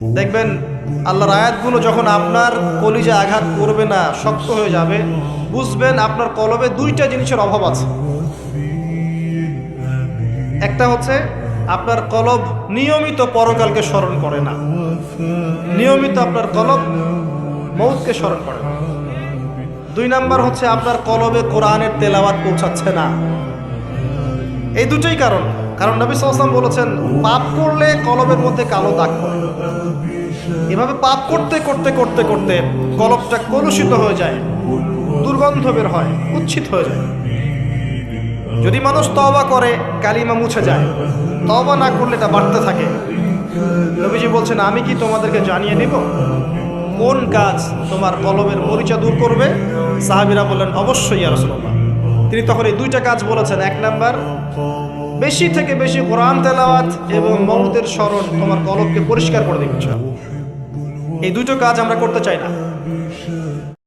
দেখবেন আল্লাহর আয়াতগুলো যখন আপনার কলিজা আঘাত করবে না, শক্ত হয়ে যাবে, বুঝবেন আপনার কলবে দুইটা জিনিসের অভাব আছে। একটা হচ্ছে আপনার কলব নিয়মিত পরকালকে স্মরণ করে না, নিয়মিত আপনার কলব মউতকে স্মরণ করে না। দুই নাম্বার হচ্ছে আপনার কলবে কোরআনের তেলাওয়াত পৌঁছাচ্ছে না। এই দুটোই কারণ নবী সাল্লাল্লাহু আলাইহি ওয়াসাল্লাম বলেছেন, পাপ করলে কলবের মধ্যে কালো দাগ পড়ে। এভাবে পাপ করতে করতে করতে করতে কলবটা কলুষিত হয়ে যায়, দুর্গন্ধ বের হয়, কুৎসিত হয়ে যায়। যদি মানুষ তওবা করে কালিমা মুছে যায়, তওবা না করলে এটা বাড়তে থাকে। নবীজি বলছেন, আমি কি তোমাদেরকে জানিয়ে দিব কোন কাজ তোমার কলবের মরিচা দূর করবে? সাহাবীরা বললেন, অবশ্যই ইয়া রাসূলুল্লাহ। তিনি তখন এই দুইটা কাজ বলেছেন। এক নাম্বার, বেশি থেকে বেশি কোরআন তেলাওয়াত এবং মওতের স্মরণ তোমার কলবকে পরিষ্কার করে দিচ্ছে। এই দুটো কাজ আমরা করতে চাই না।